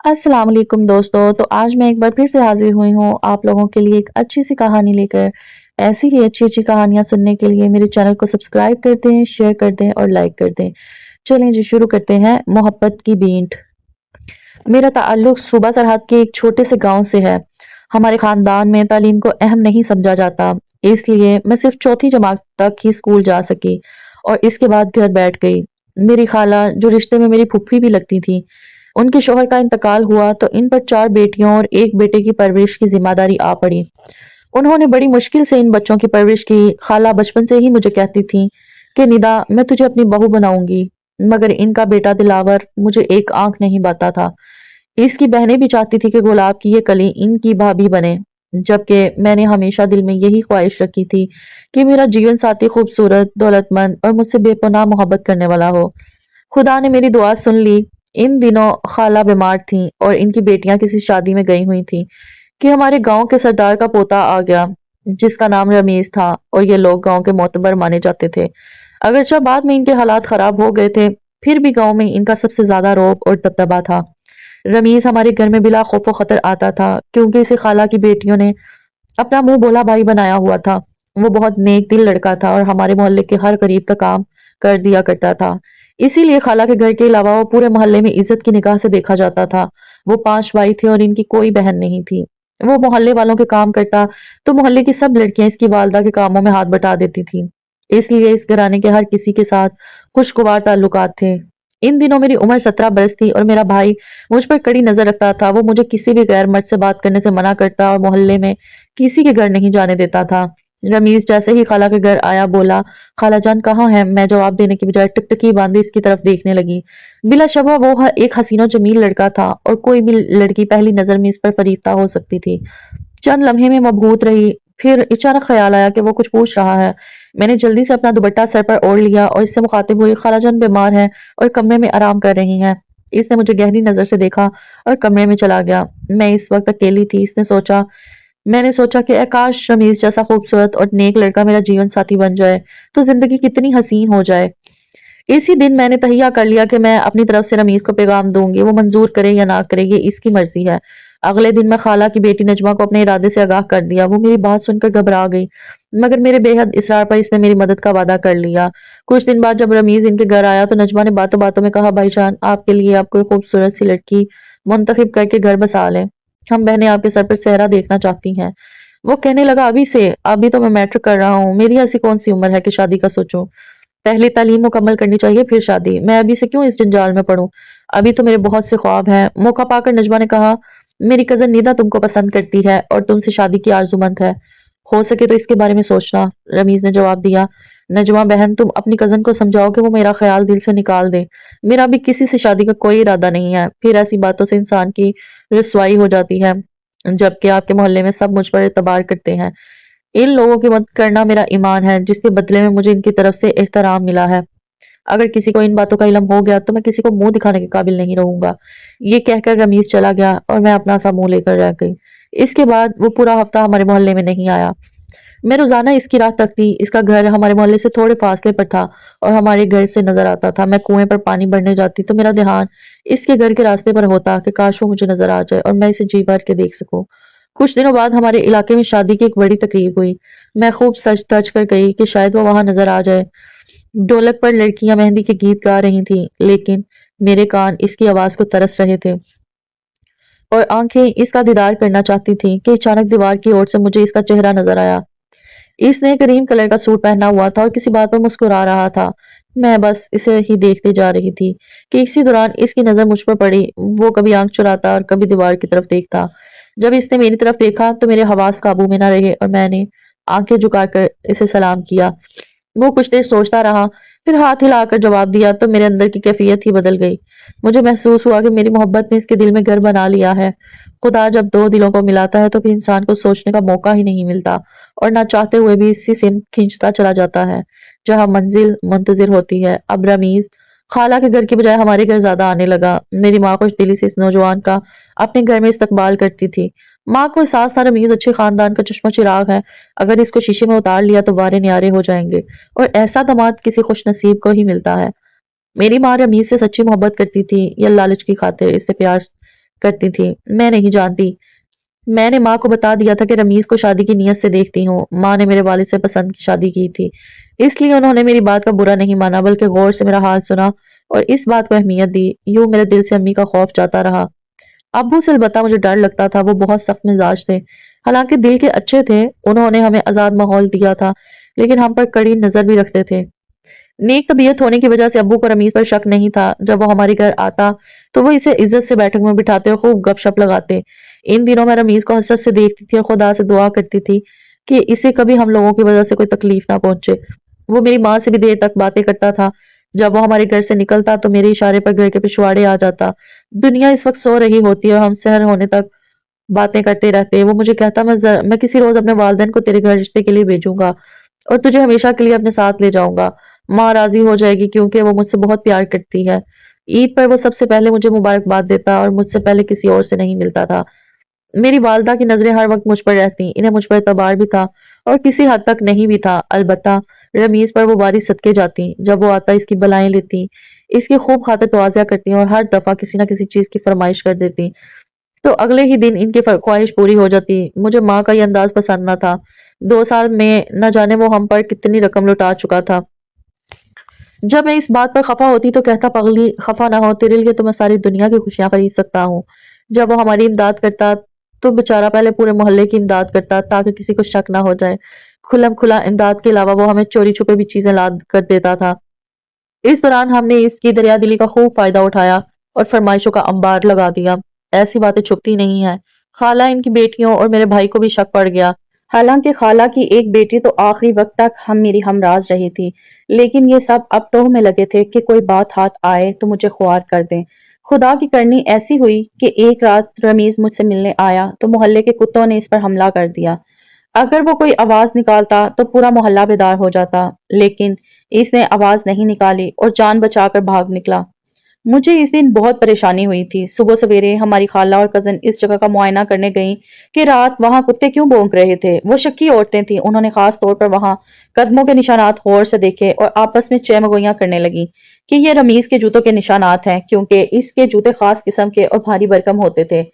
अस्सलाम वालेकुम दोस्तों। तो आज मैं एक बार फिर से हाजिर हुई हूँ आप लोगों के लिए एक अच्छी सी कहानी लेकर। ऐसी ही अच्छी अच्छी कहानियां सुनने के लिए मेरे चैनल को सब्सक्राइब कर दें, शेयर कर दें और लाइक कर दें। चलें जी, शुरू करते हैं। मोहब्बत की बींट। मेरा ताल्लुक सूबा सरहद के एक छोटे से गांव से है। हमारे खानदान में तालीम को अहम नहीं समझा जाता, इसलिए मैं सिर्फ चौथी जमात तक ही स्कूल जा सकी और इसके बाद घर बैठ गई। मेरी खाला, जो रिश्ते में मेरी फूफी भी लगती थी, उनके शोहर का इंतकाल हुआ तो इन पर 4 बेटियों और एक बेटे की परवरिश की जिम्मेदारी आ पड़ी। उन्होंने बड़ी मुश्किल से इन बच्चों की परवरिश की। खाला बचपन से ही मुझे कहती थी कि निदा, मैं तुझे अपनी बहू बनाऊंगी। मगर इनका बेटा दिलावर मुझे एक आंख नहीं बाता था। इसकी बहनें भी चाहती थी कि गुलाब की ये कली इनकी भाभी बने, जबकि मैंने हमेशा दिल में यही ख्वाहिश रखी थी कि मेरा जीवन साथी खूबसूरत, दौलतमंद और मुझसे बेपनाह मोहब्बत करने वाला हो। खुदा ने मेरी दुआ सुन ली। इन दिनों खाला बीमार थीं और इनकी बेटियां किसी शादी में गई हुई थीं कि हमारे गांव के सरदार का पोता आ गया, जिसका नाम रमीज था, और ये लोग गांव के मोतबर माने जाते थे। अगरचे बाद में इनके हालात खराब हो गए थे, फिर भी गांव में इनका सबसे ज्यादा रौब और दबदबा था। रमीज हमारे घर में बिला खौफ खतर आता था, क्योंकि इसे खाला की बेटियों ने अपना मुंह बोला भाई बनाया हुआ था। वो बहुत नेक दिल लड़का था और हमारे मोहल्ले के हर गरीब का काम कर दिया करता था। इसीलिए खाला के घर के अलावा वो पूरे मोहल्ले में इज्जत की निगाह से देखा जाता था। वो 5 भाई थे और इनकी कोई बहन नहीं थी। वो मोहल्ले वालों के काम करता तो मोहल्ले की सब लड़कियां इसकी वालदा के कामों में हाथ बटा देती थी। इसलिए इस घराने के हर किसी के साथ खुशगवार ताल्लुकात थे। इन दिनों मेरी उम्र 17 बरस थी और मेरा भाई मुझ पर कड़ी नजर रखता था। वो मुझे किसी भी गैर मर्द से बात करने से मना करता और मोहल्ले में किसी के घर नहीं जाने देता था। रमीज जैसे ही खाला के घर आया बोला, खाला जान कहाँ है? मैं जवाब देने की बजाय टकटकी बांधे इसकी तरफ देखने लगी। बिला शबा वो एक हसीनो जमील लड़का था और कोई भी लड़की पहली नजर में इस पर फरीफ्ता हो सकती थी। चंद लम्हे में मबहूत रही, फिर अचानक ख्याल आया कि वो कुछ पूछ रहा है। मैंने जल्दी से अपना दुपट्टा सर पर ओढ़ लिया और इससे मुखातिब हुई, खालाजान बीमार है और कमरे में आराम कर रही हैं। इसने मुझे गहरी नजर से देखा और कमरे में चला गया। मैं इस वक्त अकेली थी। मैंने सोचा कि काश रमीज जैसा खूबसूरत और नेक लड़का मेरा जीवन साथी बन जाए तो जिंदगी कितनी हसीन हो जाए। इसी दिन मैंने तहिया कर लिया कि मैं अपनी तरफ से रमीज को पैगाम दूंगी। वो मंजूर करे या ना करे, ये इसकी मर्जी है। अगले दिन मैं खाला की बेटी नजमा को अपने इरादे से आगाह कर दिया। वो मेरी बात सुनकर घबरा गई, मगर मेरे बेहद इसरार पर इसने मेरी मदद का वादा कर लिया। कुछ दिन बाद जब रमीज इनके घर आया तो नजमा ने बातों बातों में कहा, भाईजान आपके लिए आप कोई खूबसूरत सी लड़की मुंतखब करके घर बसा लें। हम बहनें आपके सर पर सेहरा देखना चाहती हैं। वो कहने लगा, अभी से? अभी तो मैं मैट्रिक कर रहा हूँ, मेरी ऐसी कौन सी उम्र है कि शादी का सोचूं। पहले तालीम मुकम्मल करनी चाहिए, फिर शादी। मैं अभी से क्यों इस जंजाल में पड़ूं? अभी तो मेरे बहुत से ख्वाब हैं। मौका पाकर नजमा ने कहा, मेरी कजन निदा तुमको पसंद करती है और तुमसे शादी की आरजूमंद है। हो सके तो इसके बारे में सोचना। रमीज ने जवाब दिया, नजमा बहन तुम अपनी कजन को समझाओ कि वो मेरा ख्याल दिल से निकाल दे। मेरा भी किसी से शादी का कोई इरादा नहीं है। फिर ऐसी बातों से इंसान की रसवाई हो जाती है, जबकि आपके मोहल्ले में सब मुझ पर एतबार करते हैं। इन लोगों की मदद करना मेरा ईमान है, जिसके बदले में मुझे इनकी तरफ से एहतराम मिला है। अगर किसी को इन बातों का इल्म हो गया तो मैं किसी को मुंह दिखाने के काबिल नहीं रहूंगा। ये कहकर रमीज चला गया और मैं अपना सा मुंह लेकर रह गई। इसके बाद वो पूरा हफ्ता हमारे मोहल्ले में नहीं आया। मैं रोजाना इसकी राह तकती। इसका घर हमारे मोहल्ले से थोड़े फासले पर था और हमारे घर से नजर आता था। मैं कुएं पर पानी भरने जाती तो मेरा ध्यान इसके घर के रास्ते पर होता कि काश वो मुझे नजर आ जाए और मैं इसे जी भर के देख सकूं। कुछ दिनों बाद हमारे इलाके में शादी की एक बड़ी तकरीब हुई। मैं खूब सज धज कर गई कि शायद वो वहां नजर आ जाए। ढोलक पर लड़कियां मेहंदी के गीत गा रही थीं, लेकिन मेरे कान इसकी आवाज को तरस रहे थे और आंखें इसका दीदार करना चाहती थीं कि अचानक दीवार की ओर से मुझे इसका चेहरा नजर आया। इसने क्रीम कलर का सूट पहना हुआ था और किसी बात पर मुस्कुरा रहा था। मैं बस इसे ही देखते जा रही थी कि इसी दौरान इसकी नजर मुझ पर पड़ी। वो कभी आंख चुराता और कभी दीवार की तरफ देखता। जब इसने मेरी तरफ देखा तो मेरे हवास काबू में न रहे और मैंने आंखें झुकाकर इसे सलाम किया। वो कुछ देर सोचता रहा, फिर हाथ हिलाकर जवाब दिया तो मेरे अंदर की कैफियत ही बदल गई। मुझे महसूस हुआ कि मेरी मोहब्बत ने इसके दिल में घर बना लिया है। खुदा जब दो दिलों को मिलाता है तो फिर इंसान को सोचने का मौका ही नहीं मिलता और ना चाहते हुए भी इसी से खींचता चला जाता है जहां मंजिल मुंतजिर होती है। अब रमीज खाला के घर की बजाय हमारे घर ज्यादा आने लगा। मेरी माँ खुश दिली से इस नौजवान का अपने घर में इस्तकबाल करती थी। माँ को एहसास था रमीज अच्छे खानदान का चश्मा चिराग है। अगर इसको शीशे में उतार लिया तो वारे न्यारे हो जाएंगे और ऐसा दामाद किसी खुश नसीब को ही मिलता है। मेरी माँ रमीज से सच्ची मोहब्बत करती थी या लालच की खातिर इससे प्यार करती थी। मैं नहीं जानती। मैंने माँ को बता दिया था कि रमीज को शादी की नीयत से देखती हूँ। माँ ने मेरे वालिद से पसंद की शादी की थी, इसलिए उन्होंने मेरी बात का बुरा नहीं माना, बल्कि गौर से मेरा हाल सुना और इस बात को अहमियत दी। यूं मेरे दिल से अम्मी का खौफ जाता रहा। अब्बू से अलबत्ता मुझे डर लगता था, वो बहुत सख्त मिजाज थे। हालांकि दिल के अच्छे थे, उन्होंने हमें आजाद माहौल दिया था, लेकिन हम पर कड़ी नजर भी रखते थे। नेक तबीयत होने की वजह से अब्बू को रमीज पर शक नहीं था। जब वो हमारे घर आता तो वो इसे इज्जत से बैठक में बिठाते और खूब गपशप लगाते। इन दिनों मैं रमीज को हसरत से देखती थी और खुदा से दुआ करती थी कि इसे कभी हम लोगों की वजह से कोई तकलीफ ना पहुंचे। वो मेरी माँ से भी देर तक बातें करता था। जब वो हमारे घर से निकलता तो मेरे इशारे पर घर के पिछवाड़े आ जाता। दुनिया इस वक्त सो रही होती और हम सहर होने तक बातें करते रहते। वो मुझे कहता, मैं किसी रोज अपने वालिदैन को तेरे घर रिश्ते के लिए भेजूंगा और तुझे हमेशा के लिए अपने साथ ले जाऊंगा। माँ राजी हो जाएगी क्योंकि वो मुझसे बहुत प्यार करती है। ईद पर वो सबसे पहले मुझे मुबारकबाद देता और मुझसे पहले किसी और से नहीं मिलता था। मेरी वालदा की नजरें हर वक्त मुझ पर रहती, इन्हें मुझ पर एतबार भी था और किसी हद तक नहीं भी था। अलबत्ता रमीज पर वो बारी सदके जाती। जब वो आता इसकी बलाएं लेती, इसकी खूब खातिर तवाज़ा करती और हर दफा किसी न किसी चीज की फरमाइश कर देती तो अगले ही दिन इनकी ख्वाहिश पूरी हो जाती। मुझे माँ का ये अंदाज पसंद न था। 2 साल में न जाने वो हम पर कितनी रकम लुटा चुका था। जब मैं इस बात पर खफा होती तो कहता, पगली खफा ना हो, तेरे लिए तो मैं सारी दुनिया की खुशियां खरीद सकता हूँ। जब वो हमारी इमदाद करता तो बेचारा पहले पूरे मोहल्ले की इमदाद करता ताकि किसी को शक ना हो जाए। खुलम खुला इमदाद के अलावा वो हमें चोरी छुपे भी चीजें ला कर देता था। इस दौरान हमने इसकी दरियादिली का खूब फायदा उठाया और फरमाइशों का अंबार लगा दिया। ऐसी बातें छुपती नहीं है। खाला इनकी बेटियों और मेरे भाई को भी शक पड़ गया। हालांकि खाला की एक बेटी तो आखिरी वक्त तक हम मेरी हमराज रही थी, लेकिन ये सब अब टोह में लगे थे कि कोई बात हाथ आए तो मुझे ख्वार कर दें। खुदा की करनी ऐसी हुई कि एक रात रमीज मुझसे मिलने आया तो मोहल्ले के कुत्तों ने इस पर हमला कर दिया। अगर वो कोई आवाज निकालता तो पूरा मोहल्ला बेदार हो जाता, लेकिन इसने आवाज नहीं निकाली और जान बचाकर भाग निकला। मुझे इस दिन बहुत परेशानी हुई थी। सुबह सवेरे हमारी खाला और कजन इस जगह का मुआयना करने गईं कि रात वहां कुत्ते क्यों भौंक रहे थे। वो शक्की औरतें थीं। उन्होंने खास तौर पर वहां कदमों के निशानात गौर से देखे और आपस में चहमगोइयां करने लगी कि ये रमीज के जूतों के निशानात हैं, क्योंकि इसके जूते खास किस्म के और भारी भरकम होते थे।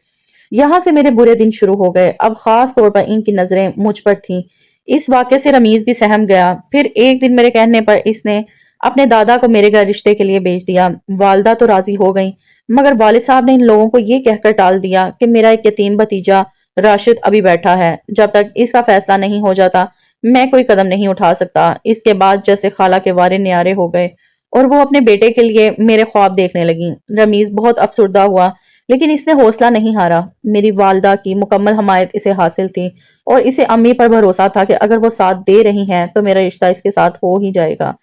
यहाँ से मेरे बुरे दिन शुरू हो गए। अब खास तौर पर इनकी नजरें मुझ पर थीं। इस वाक्य से रमीज भी सहम गया। फिर एक दिन मेरे कहने पर इसने अपने दादा को मेरे घर रिश्ते के लिए भेज दिया। वालदा तो राजी हो गई, मगर वालिद साहब ने इन लोगों को ये कहकर टाल दिया कि मेरा एक यतीम भतीजा राशिद अभी बैठा है। जब तक इसका फैसला नहीं हो जाता मैं कोई कदम नहीं उठा सकता। इसके बाद जैसे खाला के वारे न्यारे हो गए और वो अपने बेटे के लिए मेरे ख्वाब देखने लगी। रमीज बहुत अफसुर्दा हुआ, लेकिन इसने हौसला नहीं हारा। मेरी वालदा की मुकम्मल हमायत इसे हासिल थी और इसे अम्मी पर भरोसा था कि अगर वो साथ दे रही हैं तो मेरा रिश्ता इसके साथ हो ही जाएगा।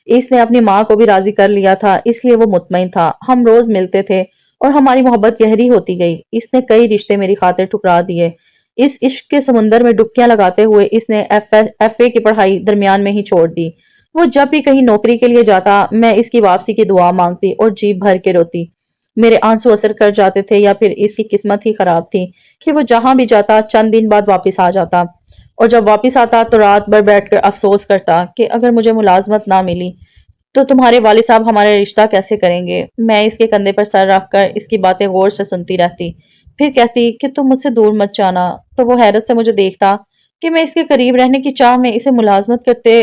इसने अपनी माँ को भी राजी कर लिया था, इसलिए वो मुतमईन था। हम रोज मिलते थे और हमारी मोहब्बत गहरी होती गई। इसने कई रिश्ते मेरी खातिर ठुकरा दिए। इस इश्क के समुंदर में डुबकियां लगाते हुए इसने एफए की पढ़ाई दरमियान में ही छोड़ दी। वो जब भी कहीं नौकरी के लिए जाता मैं इसकी वापसी की दुआ मांगती और जी भर के रोती। मेरे आंसू असर कर जाते थे या फिर इसकी किस्मत ही खराब थी कि वो जहां भी जाता चंद दिन बाद वापस आ जाता, और जब वापस आता तो रात भर बैठकर अफसोस करता कि अगर मुझे मुलाजमत ना मिली तो तुम्हारे वालिद साहब हमारा रिश्ता कैसे करेंगे। मैं इसके कंधे पर सर रखकर इसकी बातें गौर से सुनती रहती। फिर कहती कि तुम मुझसे दूर मत जाना, तो वो हैरत से मुझे देखता कि मैं इसके करीब रहने की चाह में इसे मुलाजमत करते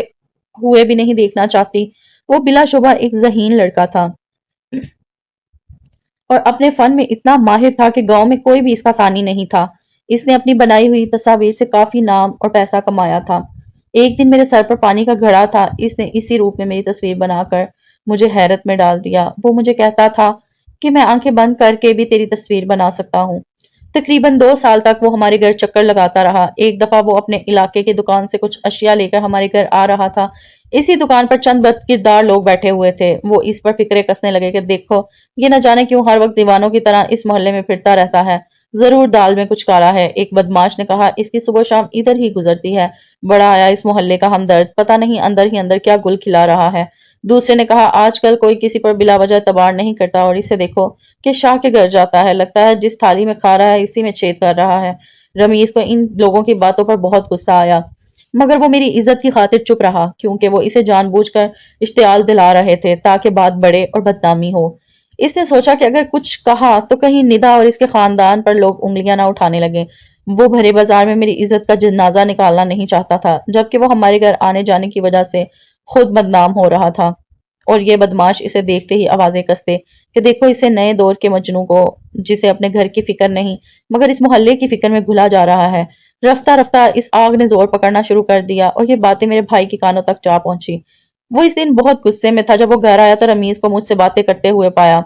हुए भी नहीं देखना चाहती। वो बिलाशुबा एक ज़हीन लड़का था और अपने फन में इतना माहिर था कि गांव में कोई भी इसका सानी नहीं था। इसने अपनी बनाई हुई तस्वीर से काफी नाम और पैसा कमाया था। एक दिन मेरे सर पर पानी का घड़ा था, इसने इसी रूप में मेरी तस्वीर बनाकर मुझे हैरत में डाल दिया। वो मुझे कहता था कि मैं आंखें बंद करके भी तेरी तस्वीर बना सकता हूँ। तकरीबन 2 साल तक वो हमारे घर चक्कर लगाता रहा। एक दफा वो अपने इलाके की दुकान से कुछ अशिया लेकर हमारे घर आ रहा था। इसी दुकान पर चंद बदकिरदार लोग बैठे हुए थे। वो इस पर फिक्रे कसने लगे कि देखो, ये न जाने क्यों हर वक्त दीवानों की तरह इस मोहल्ले में फिरता रहता है। जरूर दाल में कुछ काला है। एक बदमाश ने कहा, इसकी सुबह शाम इधर ही गुजरती है। बड़ा आया इस मोहल्ले का हमदर्द, पता नहीं अंदर ही अंदर क्या गुल खिला रहा है। दूसरे ने कहा, आजकल कोई किसी पर बिला वजह तबार नहीं करता, और इसे देखो कि शाह के घर जाता है, लगता है जिस थाली में खा रहा है इसी में छेद कर रहा है। रमीज को इन लोगों की बातों पर बहुत गुस्सा आया, मगर वो मेरी इज्जत की खातिर चुप रहा, क्योंकि वो इसे जानबूझकर इश्तियाल दिला रहे थे ताकि बात बढ़े और बदनामी हो। اس نے سوچا کہ اگر کچھ کہا تو کہیں ندا اور اس کے خاندان پر لوگ انگلیاں نہ اٹھانے لگیں۔ وہ بھرے بازار میں میری عزت کا جنازہ نکالنا نہیں چاہتا تھا، جبکہ وہ ہمارے گھر آنے جانے کی وجہ سے خود بدنام ہو رہا تھا۔ اور یہ بدماش اسے دیکھتے ہی آوازیں کستے کہ دیکھو اسے نئے دور کے مجنوں کو، جسے اپنے گھر کی فکر نہیں مگر اس محلے کی فکر میں گھلا جا رہا ہے۔ رفتہ رفتہ اس آگ نے زور پکڑنا شروع کر دیا اور یہ باتیں میرے بھائی کے کانوں تک جا پہنچی۔ وہ اس دن بہت غصے میں تھا جب وہ گھر آیا تو رمیز کو مجھ سے باتیں کرتے ہوئے پایا۔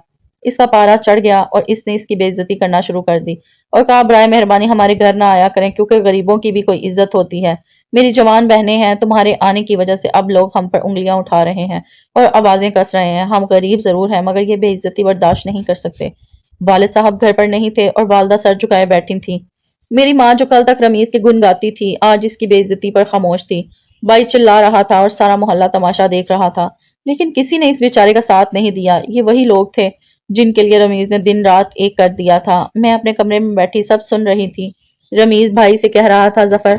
اس کا پارا چڑھ گیا اور اس نے اس کی بے عزتی کرنا شروع کر دی اور کہا برائے مہربانی ہمارے گھر نہ آیا کریں، کیونکہ غریبوں کی بھی کوئی عزت ہوتی ہے۔ میری جوان بہنیں ہیں، تمہارے آنے کی وجہ سے اب لوگ ہم پر انگلیاں اٹھا رہے ہیں اور آوازیں کس رہے ہیں۔ ہم غریب ضرور ہیں مگر یہ بے عزتی برداشت نہیں کر سکتے۔ والد صاحب گھر پر نہیں تھے اور والدہ سر جھکائے بیٹھی تھی۔ میری ماں جو کل تک رمیز کے گن گاتی تھی آج اس کی بے عزتی پر خاموش تھی۔ بھائی چلا رہا تھا اور سارا محلہ تماشا دیکھ رہا تھا، لیکن کسی نے اس بیچارے کا ساتھ نہیں دیا۔ یہ وہی لوگ تھے جن کے لیے رمیز نے دن رات ایک کر دیا تھا۔ میں اپنے کمرے میں بیٹھی سب سن رہی تھی۔ رمیز بھائی سے کہہ رہا تھا ظفر،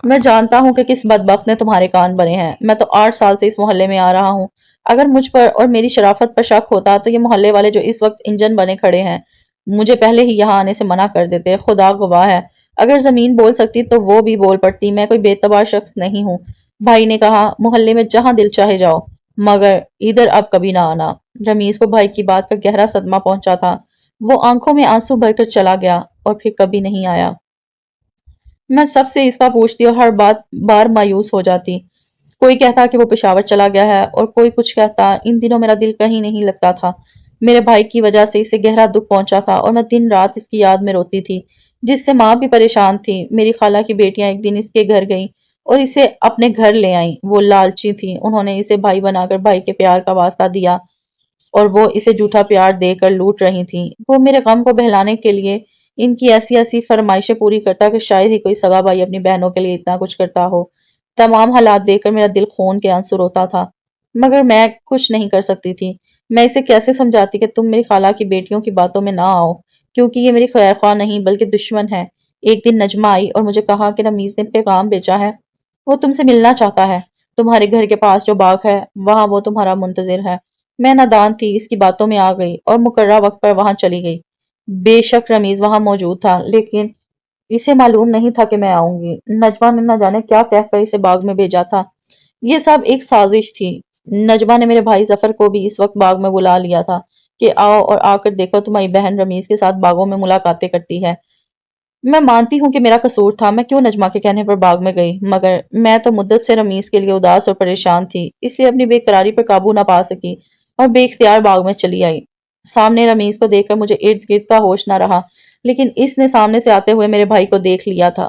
میں جانتا ہوں کہ کس بدبخت نے تمہارے کان بنے ہیں۔ میں تو 8 سال سے اس محلے میں آ رہا ہوں۔ اگر مجھ پر اور میری شرافت پر شک ہوتا تو یہ محلے والے جو اس وقت انجن بنے کھڑے ہیں مجھے پہلے ہی یہاں آنے سے منع کر دیتے۔ خدا گواہ ہے، اگر زمین بول سکتی تو وہ بھی بول پڑتی۔ میں کوئی بے اعتبار شخص نہیں ہوں۔ بھائی نے کہا محلے میں جہاں دل چاہے جاؤ مگر ادھر اب کبھی نہ آنا۔ رمیز کو بھائی کی بات کا گہرا صدمہ پہنچا تھا۔ وہ آنکھوں میں آنسو بھر کر چلا گیا اور پھر کبھی نہیں آیا۔ میں سب سے اس کا پوچھتی اور ہر بار مایوس ہو جاتی۔ کوئی کہتا کہ وہ پشاور چلا گیا ہے اور کوئی کچھ کہتا۔ ان دنوں میرا دل کہیں نہیں لگتا تھا۔ میرے بھائی کی وجہ سے اسے گہرا دکھ پہنچا تھا اور میں دن رات اس کی یاد میں روتی تھی، جس سے ماں بھی پریشان تھی۔ میری خالہ کی بیٹیاں ایک دن اس کے گھر گئیں اور اسے اپنے گھر لے آئیں۔ وہ لالچی تھیں، انہوں نے اسے بھائی بنا کر بھائی کے پیار کا واسطہ دیا اور وہ اسے جھوٹا پیار دے کر لوٹ رہی تھیں۔ وہ میرے غم کو بہلانے کے لیے ان کی ایسی ایسی فرمائشیں پوری کرتا کہ شاید ہی کوئی سگا بھائی اپنی بہنوں کے لیے اتنا کچھ کرتا ہو۔ تمام حالات دیکھ کر میرا دل خون کے آنسو روتا تھا مگر میں کچھ نہیں کر سکتی تھی۔ میں اسے کیسے سمجھاتی کہ تم میری خالہ کی بیٹیوں کی باتوں میں نہ آؤ، کیونکہ یہ میری خیر خواہ نہیں بلکہ دشمن ہے۔ ایک دن نجمہ آئی اور مجھے کہا کہ رمیز نے پیغام بھیجا ہے، وہ تم سے ملنا چاہتا ہے۔ تمہارے گھر کے پاس جو باغ ہے وہاں وہ تمہارا منتظر ہے۔ میں نادان تھی، اس کی باتوں میں آ گئی اور مقررہ وقت پر وہاں چلی گئی۔ بے شک رمیز وہاں موجود تھا، لیکن اسے معلوم نہیں تھا کہ میں آؤں گی۔ نجمہ نے نہ جانے کیا کہہ کر اسے باغ میں بھیجا تھا۔ یہ سب ایک سازش تھی۔ نجمہ نے میرے بھائی ظفر کو بھی اس وقت باغ میں بلا لیا تھا کہ آؤ اور آ کر دیکھو تمہاری بہن رمیز کے ساتھ باغوں میں ملاقاتیں کرتی ہے۔ میں مانتی ہوں کہ میرا قصور تھا، میں کیوں نجمہ کے کہنے پر باغ میں گئی، مگر میں تو مدت سے رمیز کے لیے اداس اور پریشان تھی، اس لیے اپنی بے قراری پر قابو نہ پا سکی اور بے اختیار باغ میں چلی آئی۔ سامنے رمیز کو دیکھ کر مجھے ارد گرد کا ہوش نہ رہا، لیکن اس نے سامنے سے آتے ہوئے میرے بھائی کو دیکھ لیا تھا۔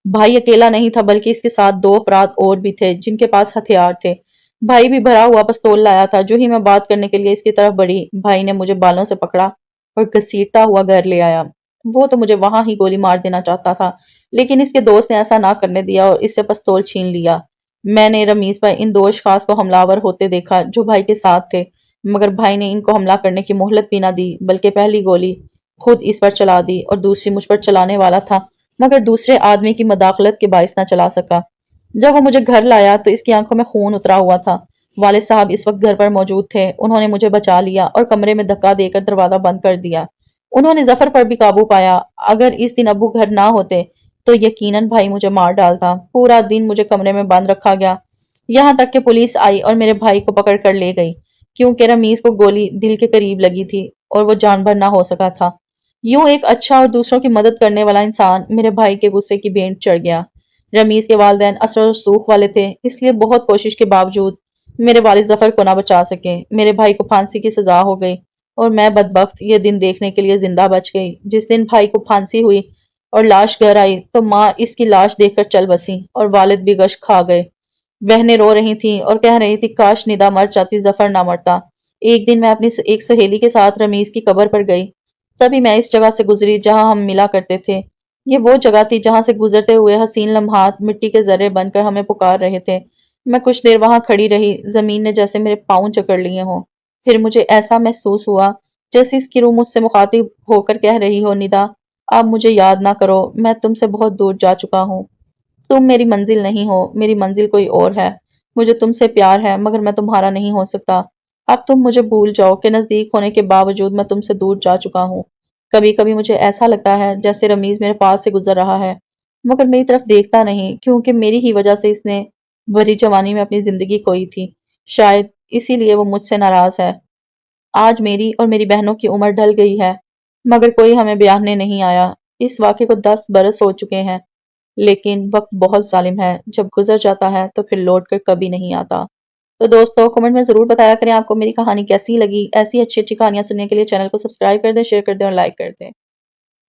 بھائی اکیلا نہیں تھا بلکہ اس کے ساتھ 2 افراد اور بھی تھے جن کے پاس ہتھیار تھے۔ بھائی بھی بھرا ہوا پستول لایا تھا۔ جو ہی میں بات کرنے کے لیے اس کی طرف بڑھی، بھائی نے مجھے بالوں سے پکڑا اور گھسیٹتا ہوا گھر لے آیا۔ وہ تو مجھے وہاں ہی گولی مار دینا چاہتا تھا، لیکن اس کے دوست نے ایسا نہ کرنے دیا اور اس سے پستول چھین لیا۔ میں نے رمیز پر ان 2 اشخاص کو حملہ آور ہوتے دیکھا جو بھائی کے ساتھ تھے، مگر بھائی نے ان کو حملہ کرنے کی مہلت بھی نہ دی بلکہ پہلی گولی خود اس پر چلا دی اور دوسری مجھ پر چلانے والا تھا مگر دوسرے آدمی کی مداخلت کے باعث نہ چلا سکا۔ جب وہ مجھے گھر لایا تو اس کی آنکھوں میں خون اترا ہوا تھا۔ والد صاحب اس وقت گھر پر موجود تھے، انہوں نے مجھے بچا لیا اور کمرے میں دھکا دے کر دروازہ بند کر دیا۔ انہوں نے ظفر پر بھی قابو پایا۔ اگر اس دن ابو گھر نہ ہوتے تو یقیناً بھائی مجھے مار ڈالتا۔ پورا دن مجھے کمرے میں بند رکھا گیا، یہاں تک کہ پولیس آئی اور میرے بھائی کو پکڑ کر لے گئی، کیونکہ رمیز کو گولی دل کے قریب لگی تھی اور وہ جان بھر نہ ہو سکا تھا۔ یوں ایک اچھا اور دوسروں کی مدد کرنے والا انسان میرے بھائی کے غصے کی بھینٹ چڑھ گیا۔ رمیز کے والدین اثر و رسوخ والے تھے، اس لیے بہت کوشش کے باوجود میرے والد ظفر کو نہ بچا سکے۔ میرے بھائی کو پھانسی کی سزا ہو گئی اور میں بدبخت یہ دن دیکھنے کے لیے زندہ بچ گئی۔ جس دن بھائی کو پھانسی ہوئی اور لاش گھر آئی تو ماں اس کی لاش دیکھ کر چل بسی اور والد بھی گشت کھا گئے۔ بہنیں رو رہی تھیں اور کہہ رہی تھی کاش ندا مر جاتی، ظفر نہ مرتا۔ ایک دن میں اپنی ایک سہیلی کے ساتھ رمیز کی قبر پر گئی، تبھی میں اس جگہ سے گزری جہاں ہم ملا کرتے تھے۔ یہ وہ جگہ تھی جہاں سے گزرتے ہوئے حسین لمحات مٹی کے ذرے بن کر ہمیں پکار رہے تھے۔ میں کچھ دیر وہاں کھڑی رہی، زمین نے جیسے میرے پاؤں جکڑ لیے ہوں۔ پھر مجھے ایسا محسوس ہوا جیسے اس کی روح مجھ سے مخاطب ہو کر کہہ رہی ہو، ندا اب مجھے یاد نہ کرو، میں تم سے بہت دور جا چکا ہوں۔ تم میری منزل نہیں ہو، میری منزل کوئی اور ہے۔ مجھے تم سے پیار ہے مگر میں تمہارا نہیں ہو سکتا۔ اب تم مجھے بھول جاؤ کہ نزدیک ہونے کے باوجود میں تم سے دور جا چکا ہوں۔ کبھی کبھی مجھے ایسا لگتا ہے جیسے رمیز میرے پاس سے گزر رہا ہے مگر میری طرف دیکھتا نہیں، کیونکہ میری ہی وجہ سے اس نے بھری جوانی میں اپنی زندگی کھوئی تھی۔ شاید اسی لیے وہ مجھ سے ناراض ہے۔ آج میری اور میری بہنوں کی عمر ڈھل گئی ہے مگر کوئی ہمیں بیاہنے نہیں آیا۔ اس واقعے کو 10 برس ہو چکے ہیں، لیکن وقت بہت ظالم ہے، جب گزر جاتا ہے تو پھر لوٹ کر کبھی نہیں آتا۔ تو دوستو کمنٹ میں ضرور بتایا کریں آپ کو میری کہانی کیسی لگی۔ ایسی اچھی اچھی کہانیاں سننے کے لیے چینل کو سبسکرائب کر دیں، شیئر کر دیں اور لائک کر دیں۔